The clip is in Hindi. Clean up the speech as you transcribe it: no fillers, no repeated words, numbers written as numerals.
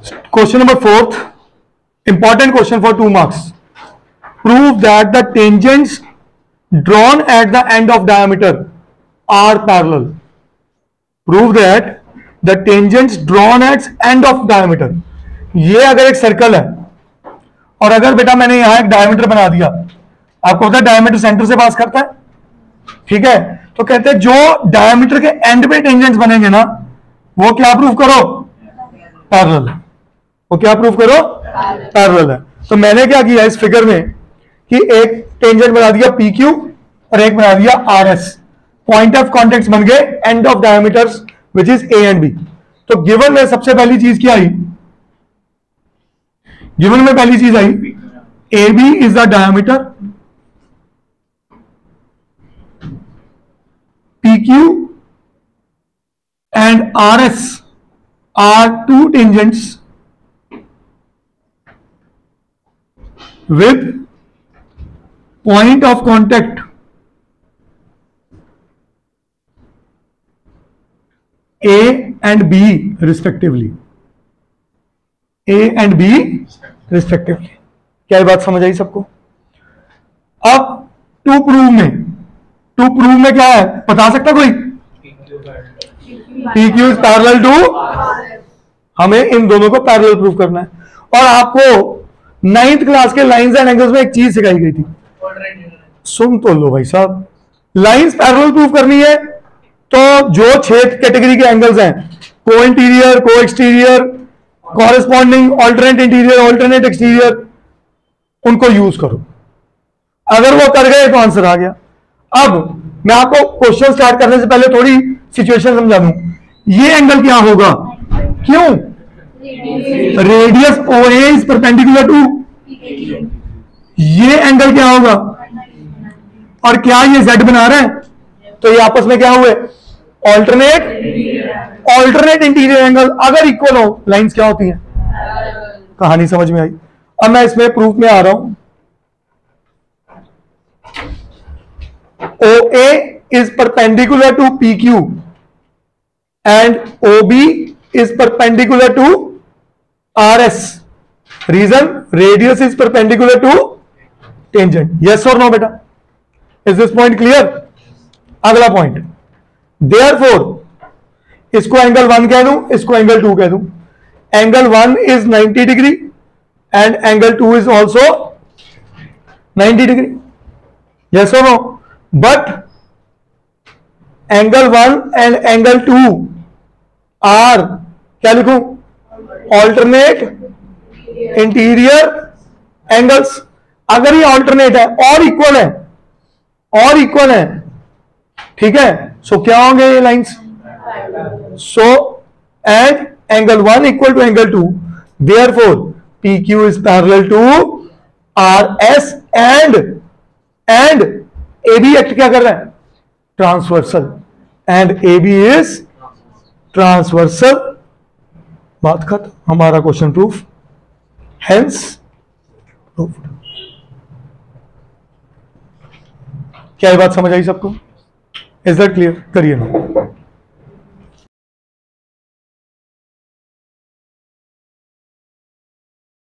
Question number 4th, important question for 2 marks. Prove that the tangents drawn at the end of diameter are parallel. Prove that the tangents drawn at end of diameter. ये अगर एक सर्कल है और अगर बेटा मैंने यहां एक डायमीटर बना दिया, आपको पता है डायमीटर सेंटर से पास करता है, ठीक है, तो कहते हैं जो डायमीटर के एंड पे टेंजेंट्स बनेंगे ना, वो क्या प्रूव करो? पैरेलल। वो क्या प्रूव करो? पैरेलल है। तो मैंने क्या किया इस फिगर में कि एक टेंजेंट बना दिया पी क्यू और एक बना दिया R S. Point of contact बन गए end of diameters which is A and B. तो गिवन में सबसे पहली चीज क्या आई? गिवन में पहली चीज आई A B is the diameter, P Q and R S are two tangents with point of contact A and B respectively. A and B respectively. क्या ये बात समझ आई सबको? अब टू प्रूव में क्या है बता सकता कोई? P Q is parallel to, हमें इन दोनों को पैरेलल प्रूव करना है। और आपको 9th क्लास के लाइंस एंड एंगल्स में एक चीज सिखाई गई थी, सुन तो लो भाई साहब। लाइंस पैरेलल प्रूव करनी है तो जो 6 कैटेगरी के एंगल्स हैं, को इंटीरियर, को exterior, corresponding, alternate interior, alternate exterior, उनको यूज करो। अगर वो कर गए तो आंसर आ गया। अब मैं आपको क्वेश्चन स्टार्ट करने से पहले थोड़ी सिचुएशन समझा दूं। ये एंगल क्या होगा? क्यों? Radius O A is perpendicular to, ये एंगल क्या होगा? और क्या ये जेड बना रहा है? तो ये आपस में क्या हुए? Alternate interior angle. अगर इक्वल हो लाइंस क्या होती हैं? कहानी समझ में आई? अब मैं इसमें प्रूफ में आ रहा हूं। O A is perpendicular to P Q and O B is perpendicular to RS. Reason? Radius is perpendicular to tangent. Yes or no बेटा? Is this point clear? अगला पॉइंट, therefore इसको एंगल 1 कह दूं, इसको एंगल 2 कह दूं। Angle 1 is 90 degree and angle 2 is also 90 degree. Yes or no? But angle 1 and angle 2 are क्या लिखूं? Alternate interior angles. अगर ये ऑल्टरनेट है और इक्वल है, ठीक है, सो क्या होंगे ये lines? So and angle 1 equal to angle 2, therefore P Q is parallel to R S and A B act क्या कर रहा है? Transversal, and A B is transversal. बात खत्म, हमारा क्वेश्चन प्रूफ, हेंस प्रूफ्ड। क्या ये बात समझ आई सबको? Is that clear? करिए ना।